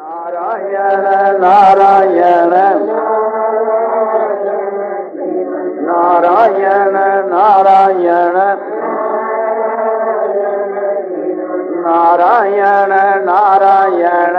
नारायण नारायण नारायण नारायण नारायण नारायण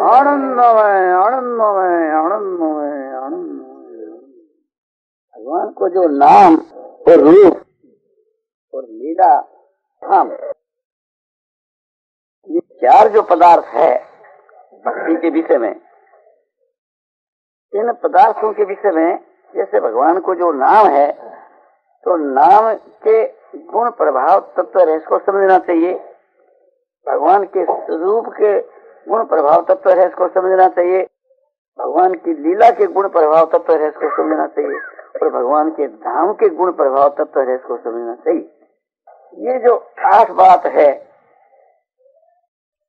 आनंदमय आनंदमय आनंदमय आनंदमय। भगवान को जो नाम और रूप और लीला धाम, ये चार जो पदार्थ है भक्ति के विषय में, इन पदार्थों के विषय में जैसे भगवान को जो नाम है तो नाम के गुण प्रभाव तत्व रहस्य को समझना चाहिए। भगवान के स्वरूप के गुण प्रभाव तत्व रहस्य को समझना चाहिए। भगवान की लीला के गुण प्रभाव तत्व रहस्य को समझना चाहिए और भगवान के धाम के गुण प्रभाव तत्व रहस्य को समझना चाहिए। ये जो 8 बात है,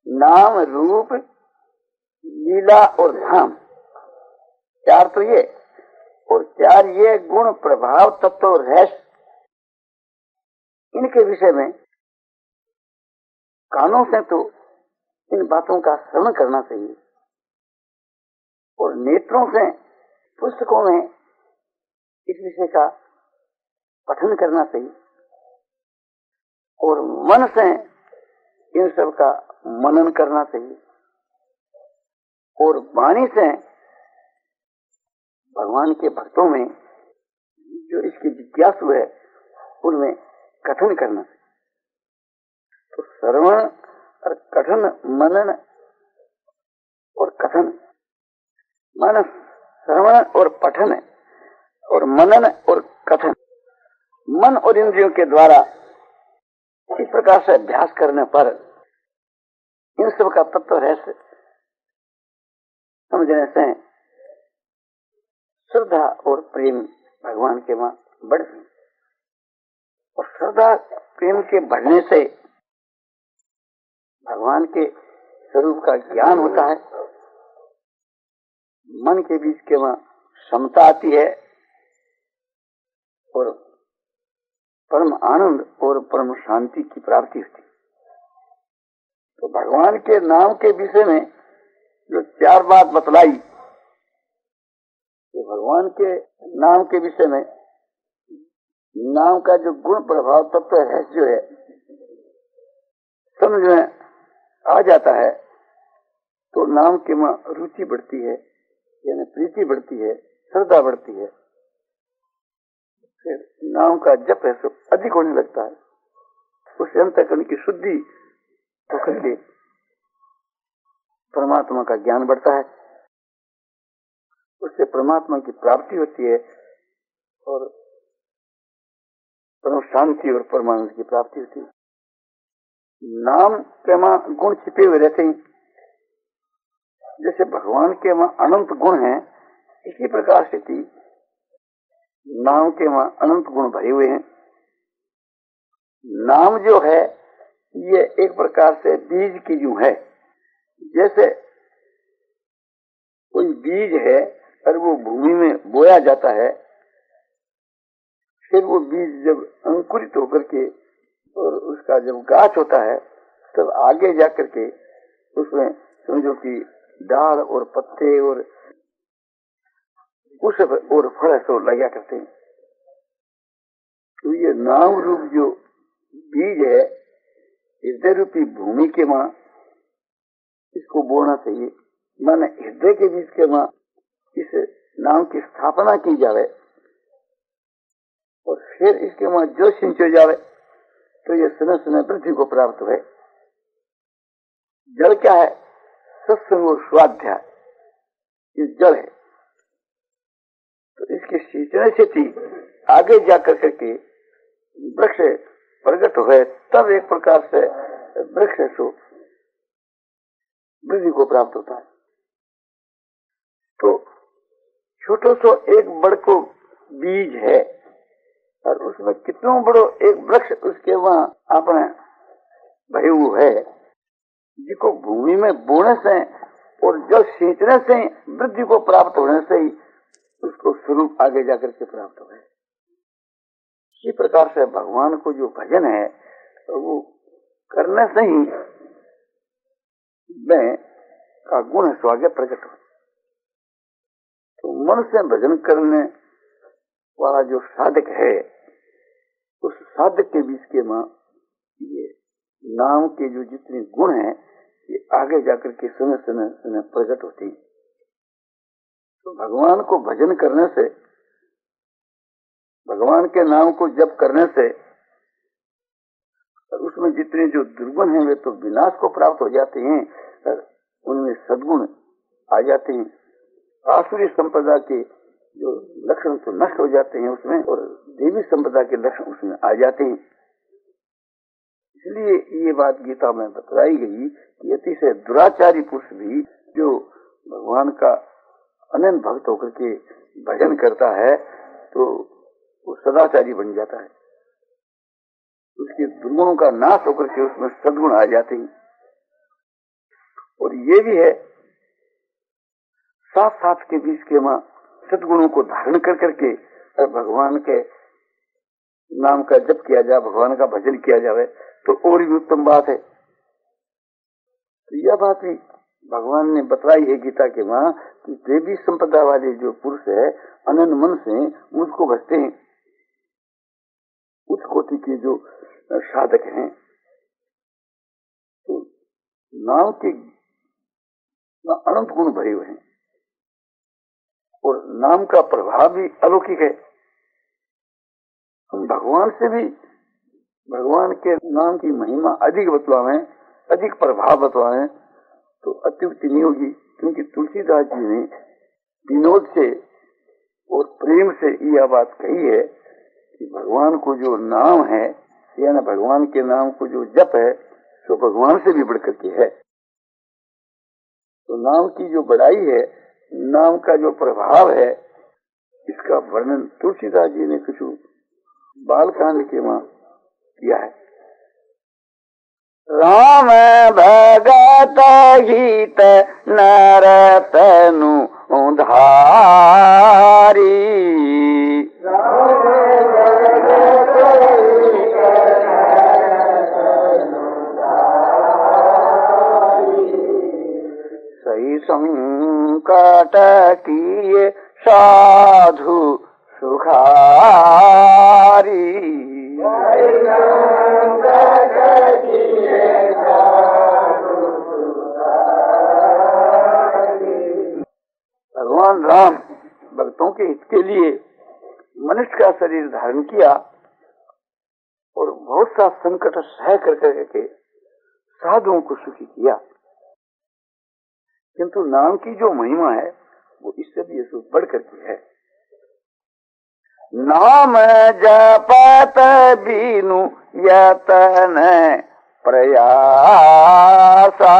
नाम रूप लीला और धाम, 4 तो ये और 4 ये गुण प्रभाव तत्व और रहस्य, इनके विषय में कानों से तो इन बातों का श्रवण करना चाहिए और नेत्रों से पुस्तकों में इस विषय का पठन करना चाहिए और मन से इन सब का मनन करना चाहिए और वाणी से भगवान के भक्तों में जो इसकी जिज्ञासु है उनमें कथन करना चाहिए। तो श्रवण और कथन, मनन और कथन, मन श्रवण और पठन और मनन और कथन, मन और इंद्रियों के द्वारा इस प्रकार से अभ्यास करने पर इन सब का तत्व रहस्य समझने से श्रद्धा और प्रेम भगवान के वहां बढ़ती और श्रद्धा प्रेम के बढ़ने से भगवान के स्वरूप का ज्ञान होता है। मन के बीच के वहां समता आती है और परम आनंद और परम शांति की प्राप्ति होती है। तो भगवान के नाम के विषय में जो 4 बात बतलाई, तो भगवान के नाम के विषय में नाम का जो गुण प्रभाव तत्व है जो है समझ में आ जाता है तो नाम के में रुचि बढ़ती है, यानी प्रीति बढ़ती है, श्रद्धा बढ़ती है। फिर नाम का जप है सब अधिक होने लगता है, उससे अंतःकरण की शुद्धि होकर के परमात्मा का ज्ञान बढ़ता है, उससे परमात्मा की प्राप्ति होती है और परम शांति और परमानंद की प्राप्ति होती है। नाम के मां गुण छिपे हुए रहते हैं, जैसे भगवान के मां अनंत गुण हैं, इसी प्रकार से थी नाम के मां अनंत गुण भरे हुए हैं। नाम जो है ये एक प्रकार से बीज की यूं है, जैसे कोई बीज है और वो भूमि में बोया जाता है, फिर वो बीज जब अंकुरित होकर के और उसका जब गाछ होता है तब आगे जाकर के उसमें समझो कि डाल और पत्ते और उस और फल तो लगा करते हैं। तो ये नाम रूप जो बीज है हृदय रूपी भूमि के मां इसको बोना चाहिए, माने हृदय के बीज के मां इस नाम की स्थापना की जावे और फिर इसके वहां जो सिंचो जावे तो ये समय समय पृथ्वी को प्राप्त हुए। जल क्या है? सत्संग और स्वाध्याय, ये जल है। तो इसके सींचने से थी आगे जाकर करके वृक्ष प्रकट हुए, तब एक प्रकार से वृक्ष सो वृद्धि को प्राप्त होता है। तो छोटो सो एक बड़को बीज है और उसमें कितनो बड़ो एक वृक्ष उसके वहां अपने भयू है, जिसको भूमि में बोने से और जल सींचने से वृद्धि को प्राप्त होने से ही उसको स्वरूप आगे जाकर के प्राप्त हुए। इसी प्रकार से भगवान को जो भजन है वो करने से ही में का गुण स्वागे प्रकट हो। तो मन से भजन करने वाला जो साधक है, उस साधक के बीच के मां ये नाम के जो जितने गुण हैं ये आगे जाकर के समय समय समय प्रकट होती। तो भगवान को भजन करने से, भगवान के नाम को जप करने से उसमें जितने जो दुर्गुण हैं वे तो विनाश को प्राप्त हो जाते हैं, उनमें सद्गुण आ जाते हैं। आसुरी संपदा के जो लक्षण तो नष्ट हो जाते हैं उसमें, और देवी संपदा के लक्षण उसमें आ जाते हैं। इसलिए ये बात गीता में बतलाई गई कि अतिशय दुराचारी पुरुष भी जो भगवान का अनंत भक्त होकर के भजन करता है तो वो सदाचारी बन जाता है, उसके दुर्गुणों का नाश होकर के उसमें सद्गुण आ जाते हैं। और ये भी है साथ साथ के बीच के मां सद्गुणों को धारण कर करके भगवान के नाम का जप किया जाए, भगवान का भजन किया जाए तो और भी उत्तम बात है। तो यह बात भी भगवान ने बतलाई है गीता के मां कि देवी संपदा वाले जो पुरुष है अनन्य मन से मुझको भजते हैं, उच्च कोटि के जो साधक हैं। तो नाम के अनंत गुण भरे हुए हैं और नाम का प्रभाव भी अलौकिक है। हम भगवान से भी भगवान के नाम की महिमा अधिक बतलावें, अधिक प्रभाव बतलावें तो अत्युक्ति नहीं होगी, क्योंकि तुलसीदास जी ने विनोद से और प्रेम से यह बात कही है कि भगवान को जो नाम है या ना भगवान के नाम को जो जप है सो भगवान से भी बढ़कर के है। तो नाम की जो बढ़ाई है, नाम का जो प्रभाव है, इसका वर्णन तुलसीदास जी ने कुछ बालकांड के मां किया है। राम भगत गीत नरतनु धारी, सही संकट किए साधु सुखारी, भगवान राम भक्तों के हित के लिए मनुष्य का शरीर धारण किया और बहुत सा संकट सह करके साधुओं को सुखी किया। किंतु नाम की जो महिमा है वो इससे भी ऐसे बढ़ करके है। नाम जपत बीनु यतन प्रयासा,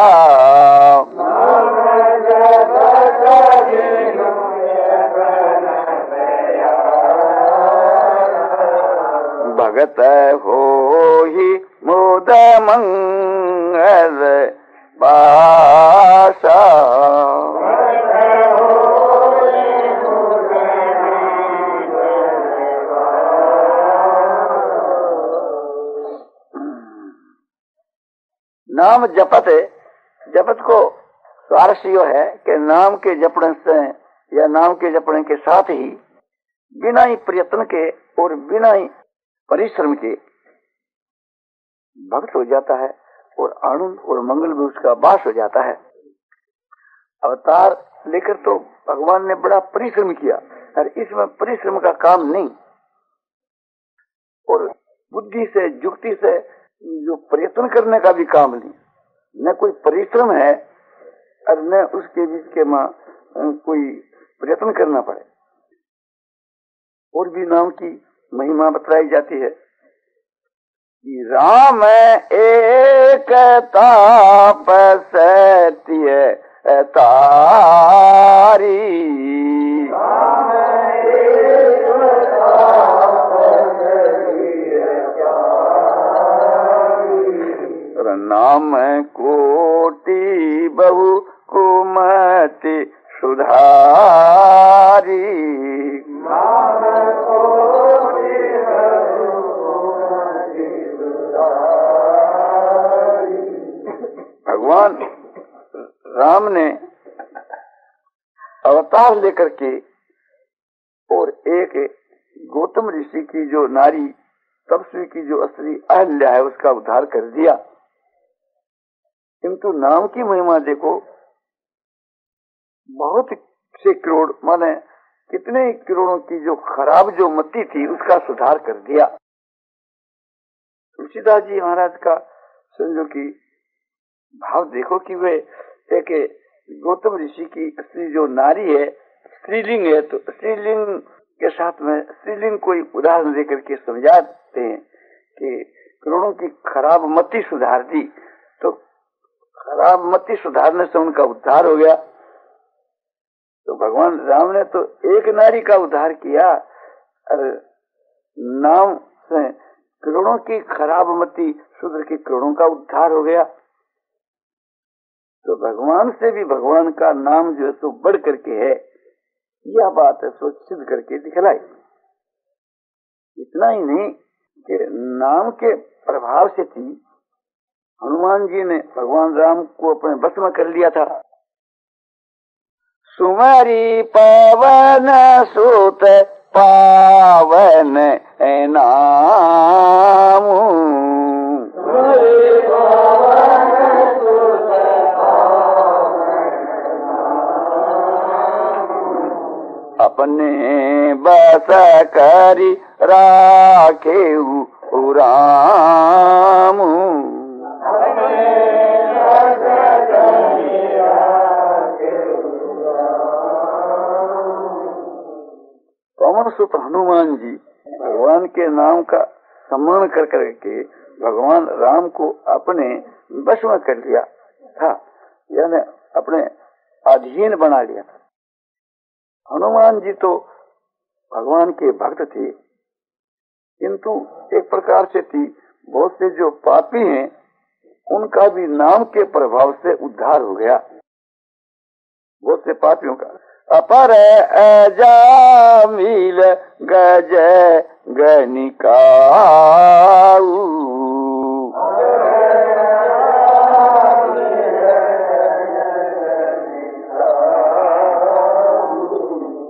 भगत होहि मुद मंगल बासा, नाम जपत है। जपत को स्वारस्य है कि नाम के जपने से या नाम के जपने के साथ ही बिना ही प्रयत्न के और बिना ही परिश्रम के भक्त हो जाता है और आनंद और मंगल में उसका वास हो जाता है। अवतार लेकर तो भगवान ने बड़ा परिश्रम किया और इसमें परिश्रम का काम नहीं और बुद्धि से युक्ति से जो प्रयत्न करने का भी काम नहीं, न कोई परिश्रम है और न उसके बीच के मां कोई प्रयत्न करना पड़े। और भी नाम की महिमा बताई जाती है कि राम एक तापसत्य तारी, नाम कोटि बहु कुमति सुधारी। भगवान राम ने अवतार लेकर के और एक गौतम ऋषि की जो नारी तपस्वी की जो स्त्री अहल्या है उसका उद्धार कर दिया। किंतु नाम की महिमा देखो, बहुत से करोड़ माने कितने करोड़ों की जो खराब जो मति थी उसका सुधार कर दिया। तुलसीदास जी महाराज का समझो कि भाव देखो कि वे एक गौतम ऋषि की स्त्री जो नारी है स्त्रीलिंग है, तो स्त्रीलिंग के साथ में स्त्रीलिंग कोई उदाहरण देकर के समझाते हैं कि करोड़ों की खराब मति सुधार दी, तो खराब मति सुधारने से उनका उद्धार हो गया। तो भगवान राम ने तो एक नारी का उद्धार किया और नाम से करोड़ों की खराब मति शूद्र के करोड़ों का उद्धार हो गया। तो भगवान से भी भगवान का नाम जो है सो बढ़ करके है, यह बात है सो सिद्ध करके दिखलाई। इतना ही नहीं कि नाम के प्रभाव से थी हनुमान जी ने भगवान राम को अपने बस में कर लिया था। सुमरी पवन सुत पावन नाम, अपने बस करी राखे राम। पवन सुत हनुमान जी भगवान के नाम का सम्मान कर करके भगवान राम को अपने वश में कर लिया था, यानी अपने अधीन बना लिया था। हनुमान जी तो भगवान के भक्त थे, किंतु एक प्रकार से थी बहुत से जो पापी हैं उनका भी नाम के प्रभाव से उद्धार हो गया। बहुत से पापियों का अपर अजामिल गज गनिकाऊ,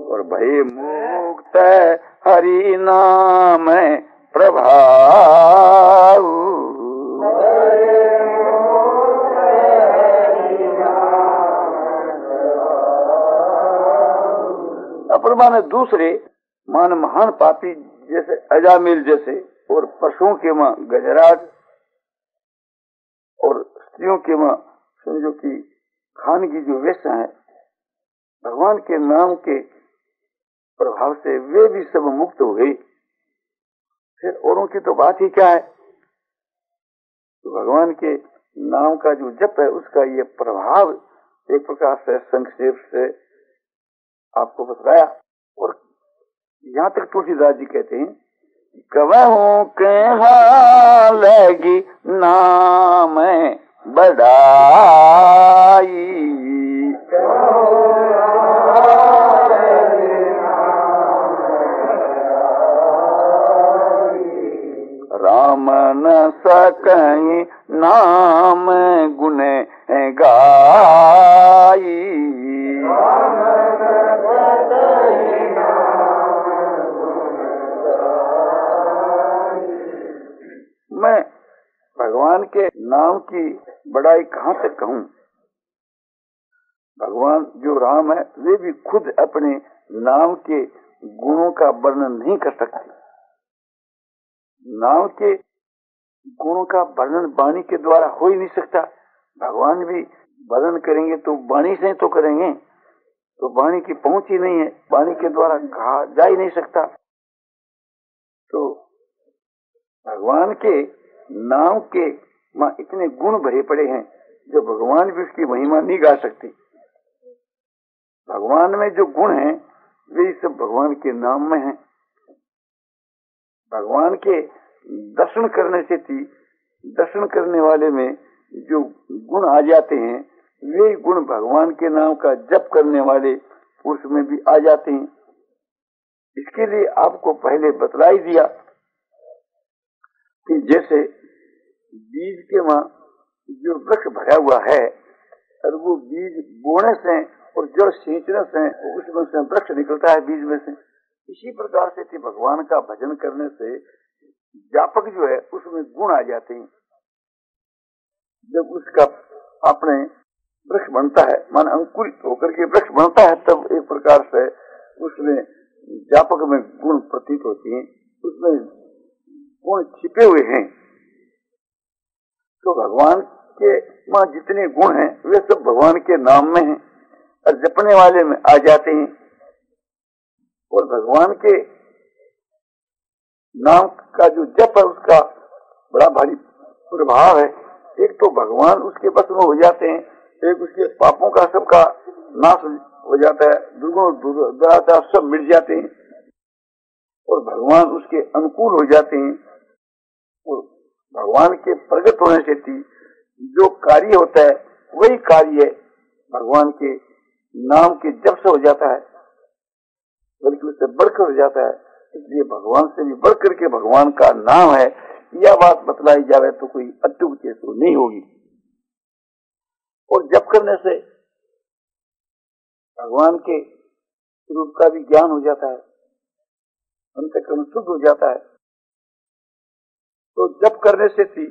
और भय मुक्त हरि नाम प्रभाऊ। अपर माने दूसरे मान महान पापी जैसे अजामिल जैसे, और पशुओं के मां गजराज, और स्त्रियों के मां समझो कि खान की जो वेश्या है, भगवान के नाम के प्रभाव से वे भी सब मुक्त हो गई। फिर औरों की तो बात ही क्या है। तो भगवान के नाम का जो जप है उसका ये प्रभाव एक प्रकार से संक्षेप से आपको बताया। और यहाँ तक तुलसीदास जी कहते हैं कहूं कहाँ लगी नाम बढ़ाई, राम न सकहीं नाम गुण गाई। मैं भगवान के नाम की बड़ाई कहाँ तक कहूँ। भगवान जो राम है वे भी खुद अपने नाम के गुणों का वर्णन नहीं कर सकते। नाम के गुणों का वर्णन वाणी के द्वारा हो ही नहीं सकता। भगवान भी वर्णन करेंगे तो वाणी से तो करेंगे, तो वाणी की पहुंच ही नहीं है, वाणी के द्वारा कहा जा ही नहीं सकता। तो भगवान के नाम के मां इतने गुण भरे पड़े हैं जो भगवान भी उसकी महिमा नहीं गा सकते। भगवान में जो गुण हैं वे सब भगवान के नाम में हैं। भगवान के दर्शन करने से थी, दर्शन करने वाले में जो गुण आ जाते हैं, वे गुण भगवान के नाम का जप करने वाले पुरुष में भी आ जाते हैं। इसके लिए आपको पहले बतला ही दिया कि जैसे बीज के वहां जो वृक्ष भरा हुआ है, और वो बीज बोने से और जड़ सींचने से उसमें से वृक्ष निकलता है बीज में से। इसी प्रकार से कि भगवान का भजन करने से व्यापक जो है उसमें गुण आ जाते हैं। जब उसका अपने वृक्ष बनता है, मान अंकुरित होकर के वृक्ष बनता है, तब एक प्रकार से उसमें व्यापक में गुण प्रतीत होती हैं, उसमें गुण छिपे हुए हैं। तो भगवान के वहां जितने गुण हैं वे सब भगवान के नाम में हैं और जपने वाले में आ जाते हैं। और भगवान के नाम का जो जप है उसका बड़ा भारी प्रभाव है। एक तो भगवान उसके बस में हो जाते हैं, एक उसके पापों का सबका नाश हो जाता है, दुर्गुण दुराचार सब मिट जाते हैं और भगवान उसके अनुकूल हो जाते हैं। और भगवान के प्रकट होने से थी जो कार्य होता है वही कार्य भगवान के नाम के जप से हो जाता है, बल्कि उससे बढ़कर हो जाता है। इसलिए भगवान से भी बढ़कर के भगवान का नाम है, यह बात बतलाई जावे तो कोई अत्युक्ति तो नहीं होगी। और जप करने से भगवान के रूप का भी ज्ञान हो जाता है, अंतःकरण शुद्ध हो जाता है। तो जप करने से भी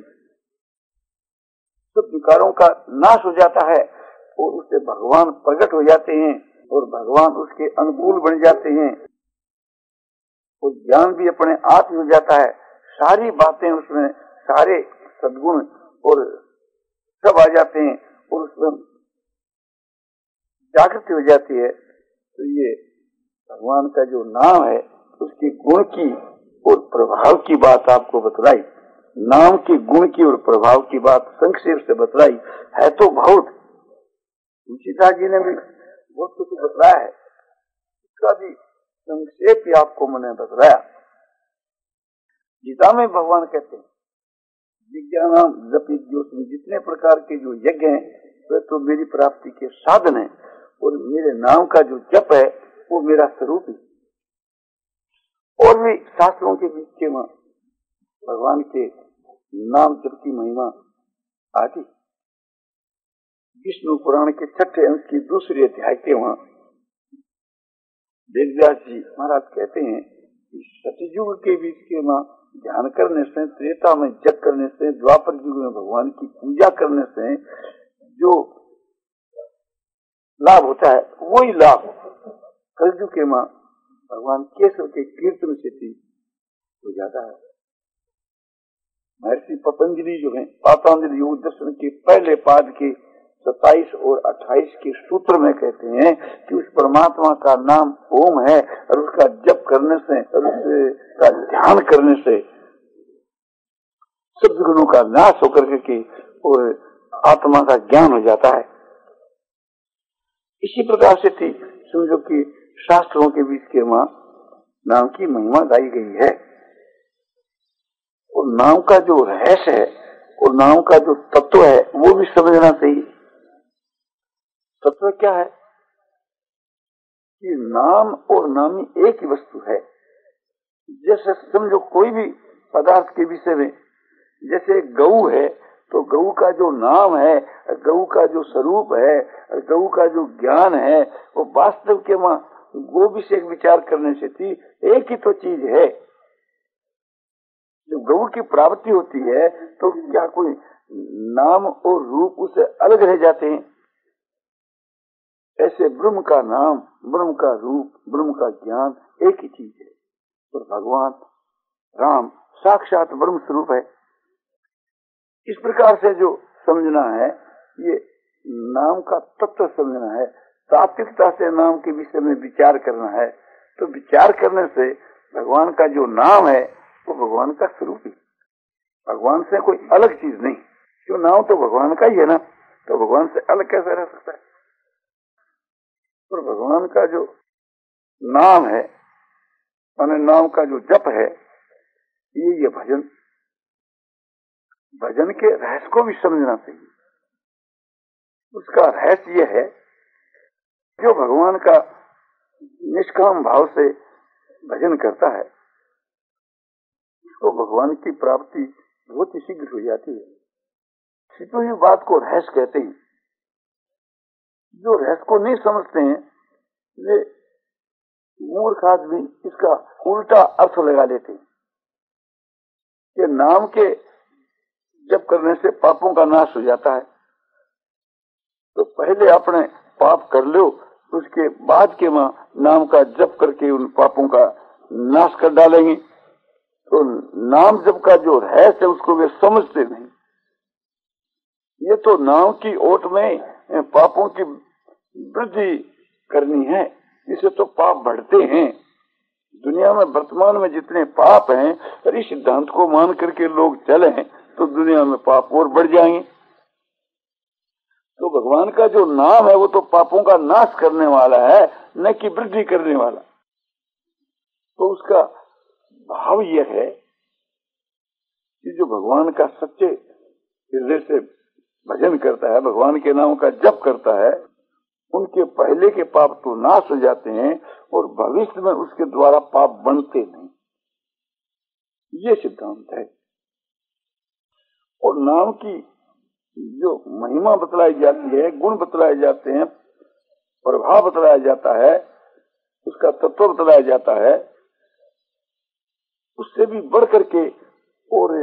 सब विकारों का नाश हो जाता है और उससे भगवान प्रकट हो जाते हैं और भगवान उसके अनुकूल बन जाते हैं और ज्ञान भी अपने आप ही हो जाता है। सारी बातें उसमें, सारे सद्गुण और सब आ जाते हैं और उसमें जागृति हो जाती है। तो ये भगवान का जो नाम है उसके गुण की और प्रभाव की बात आपको बतलाई। नाम के गुण की और प्रभाव की बात संक्षेप से बतलाई है तो बहुत। तुलसीदास जी ने भी बहुत कुछ बतलाया है, उसका भी संक्षेप ही आपको मैंने बतलाया। गीता में भगवान कहते हैं विज्ञान जपित जितने प्रकार के जो यज्ञ हैं वे तो मेरी प्राप्ति के साधन है और मेरे नाम का जो जप है वो मेरा स्वरूप है। और भी शास्त्रों के बीच के वहां भगवान के नाम जप की महिमा आदि विष्णु पुराण के 6 अंश की 2 अध्याय के वहां वेदव्यास जी महाराज कहते हैं कि सतयुग के बीच के वहां ध्यान करने से, त्रेता में जप करने से, द्वापर युग में भगवान की पूजा करने से जो लाभ होता है वही लाभ कलयुग के वहां भगवान केशव के कीर्तन से भी हो जाता है। महर्षि पतंजलि जो है पातंजलि योग दर्शन के पहले पाद के 27 और 28 के सूत्र में कहते हैं कि उस परमात्मा का नाम ओम है और उसका जप करने से और उसका ध्यान करने से सब गुणों का नाश होकर के और आत्मा का ज्ञान हो जाता है। इसी प्रकार से थी समझो कि शास्त्रों के बीच के वहां नाम की महिमा गाई गई है और नाम का जो रहस्य है और नाम का जो तत्व है वो भी समझना चाहिए। तत्व क्या है कि नाम और नामी एक ही वस्तु है। जैसे समझो कोई भी पदार्थ के विषय में, जैसे गऊ है तो गऊ का जो नाम है, गऊ का जो स्वरूप है, गऊ का जो ज्ञान है वो वास्तव के वहां गो विषय विचार करने से थी एक ही तो चीज है। जब गऊ की प्राप्ति होती है तो क्या कोई नाम और रूप उससे अलग रह जाते हैं? ऐसे ब्रह्म का नाम, ब्रह्म का रूप, ब्रह्म का ज्ञान एक ही चीज है और भगवान राम साक्षात ब्रह्म स्वरूप है। इस प्रकार से जो समझना है ये नाम का तत्व समझना है, तात्विकता से नाम के विषय में विचार करना है। तो विचार करने से भगवान का जो नाम है वो भगवान का स्वरूप है, भगवान से कोई अलग चीज नहीं। जो नाम तो भगवान का ही है ना, तो भगवान से अलग कैसे रह सकता है? और भगवान का जो नाम है, माने नाम का जो जप है, ये भजन, भजन के रहस्य को भी समझना चाहिए। उसका रहस्य ये है, जो भगवान का निष्काम भाव से भजन करता है, उसको भगवान की प्राप्ति बहुत ही शीघ्र हो जाती है। छिपी हुई बात को रहस्य कहते हैं। जो रहस्य को नहीं समझते हैं, वे मूर्ख आदमी इसका उल्टा अर्थ लगा लेते हैं कि नाम के जप करने से पापों का नाश हो जाता है। तो पहले अपने पाप कर लो, उसके बाद के नाम का जप करके उन पापों का नाश कर डालेंगे। तो नाम जप का जो रहस्य है उसको वे समझते नहीं। ये तो नाम की ओट में पापों की वृद्धि करनी है, इससे तो पाप बढ़ते हैं। दुनिया में वर्तमान में जितने पाप हैं, इस सिद्धांत को मान करके लोग चले हैं तो दुनिया में पाप और बढ़ जाएंगे। तो भगवान का जो नाम है वो तो पापों का नाश करने वाला है, न कि वृद्धि करने वाला। तो उसका भाव यह है कि जो भगवान का सच्चे हृदय से भजन करता है, भगवान के नाम का जप करता है, उनके पहले के पाप तो नाश हो जाते हैं और भविष्य में उसके द्वारा पाप बनते नहीं। ये सिद्धांत है। और नाम की जो महिमा बतलाई जाती है, गुण बतलाए जाते हैं, प्रभाव बतलाया जाता है, उसका तत्व बतलाया जाता है, उससे भी बढ़ करके और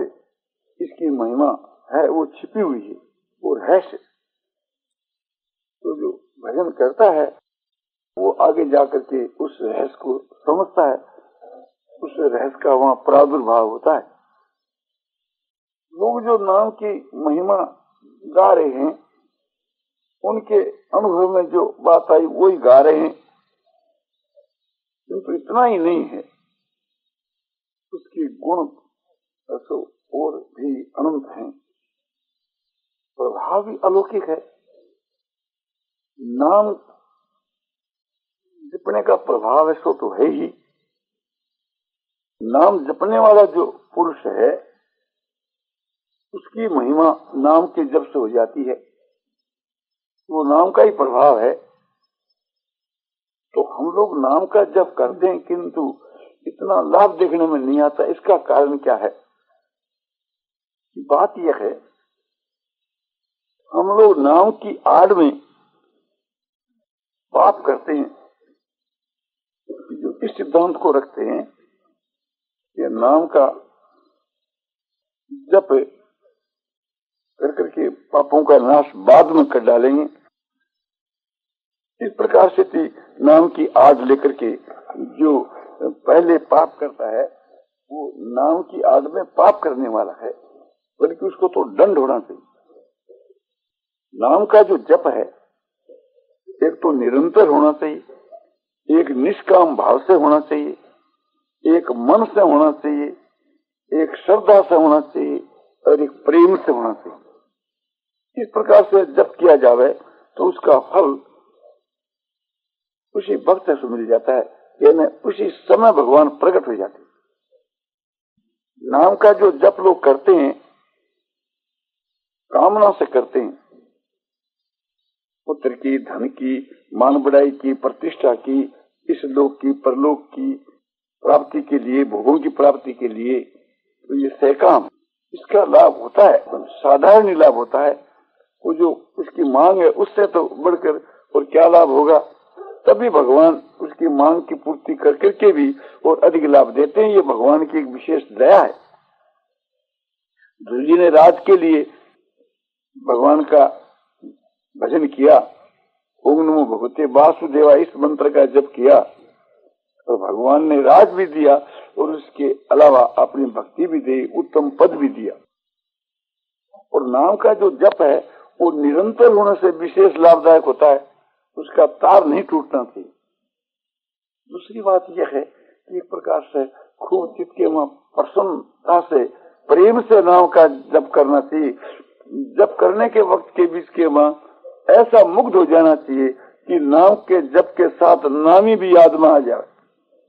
इसकी महिमा है वो छिपी हुई है और रहस्य। तो जो भजन करता है वो आगे जाकर के उस रहस्य को समझता है, उस रहस्य का वहाँ प्रादुर्भाव होता है। लोग जो नाम की महिमा गा रहे हैं, उनके अनुभव में जो बात आई वही गा रहे हैं, किंतु इतना ही नहीं है, उसकी गुण तो और भी अनंत हैं, प्रभाव भी अलौकिक है। नाम जपने का प्रभाव है सो तो है ही। नाम जपने वाला जो पुरुष है उसकी महिमा नाम के जप से हो जाती है, वो नाम का ही प्रभाव है। तो हम लोग नाम का जप करते हैं किंतु इतना लाभ देखने में नहीं आता। इसका कारण क्या है? बात यह है, हम लोग नाम की आड़ में पाप करते हैं। जो इस सिद्धांत को रखते हैं कि नाम का जप कर करके पापों का नाश बाद में कर डालेंगे, इस प्रकार से थी नाम की आड़ लेकर के जो पहले पाप करता है वो नाम की आड़ में पाप करने वाला है, बल्कि उसको तो दंड होना चाहिए। नाम का जो जप है एक तो निरंतर होना चाहिए, एक निष्काम भाव से होना चाहिए, एक मन से होना चाहिए, एक श्रद्धा से होना चाहिए और एक प्रेम से होना चाहिए। इस प्रकार से जप किया जावे तो उसका फल उसी वक्त से मिल जाता है, यानी उसी समय भगवान प्रकट हो जाते हैं। नाम का जो जप लोग करते हैं कामना से करते हैं, पुत्र की, धन की, मान बढ़ाई की, प्रतिष्ठा की, इस लोक की, परलोक की प्राप्ति के लिए, भोगों की प्राप्ति के लिए, तो ये सहकाम इसका लाभ होता है, साधारण लाभ होता है। वो जो उसकी मांग है उससे तो बढ़कर और क्या लाभ होगा। तभी भगवान उसकी मांग की पूर्ति कर करके भी और अधिक लाभ देते हैं। ये भगवान की एक विशेष दया है। ध्रुव जी ने राज के लिए भगवान का भजन किया, ओम नमो भगवते वासुदेवा इस मंत्र का जप किया तो भगवान ने राज भी दिया और उसके अलावा अपनी भक्ति भी दी, उत्तम पद भी दिया। और नाम का जो जप है वो निरंतर होने से विशेष लाभदायक होता है, उसका तार नहीं टूटना चाहिए। दूसरी बात यह है कि एक प्रकार से खूब चित्त के प्रसन्नता से प्रेम से नाम का जप करना चाहिए। जप करने के वक्त के बीच के ऐसा मुग्ध हो जाना चाहिए कि नाम के जप के साथ नामी भी याद में आ जाए,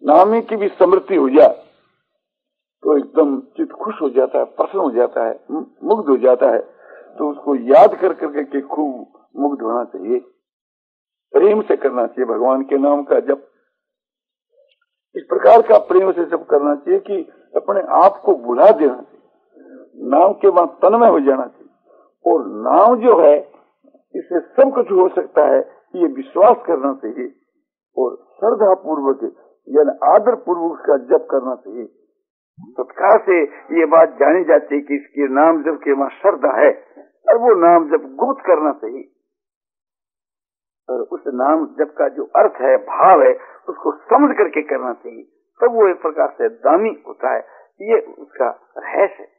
नामी की भी स्मृति हो जाए, तो एकदम चित्त खुश हो जाता है, प्रसन्न हो जाता है, मुग्ध हो जाता है। तो उसको याद कर करके के खूब मुग्ध होना चाहिए, प्रेम से करना चाहिए भगवान के नाम का जप। इस प्रकार का प्रेम से जप करना चाहिए कि अपने आप को भुला देना चाहिए, नाम के बाद तन्मय हो जाना चाहिए। और नाम जो है इससे सब कुछ हो सकता है, ये विश्वास करना चाहिए और श्रद्धा पूर्वक यानी आदर पूर्वक का जप करना चाहिए। तत्काल से ये बात जानी जाती है कि इसके नाम जप के वहां श्रद्धा है, और वो नाम जप गुप्त करना चाहिए। और उस नाम जप का जो अर्थ है, भाव है, उसको समझ करके करना चाहिए, तब वो एक प्रकार से दामी होता है। ये उसका रहस्य है।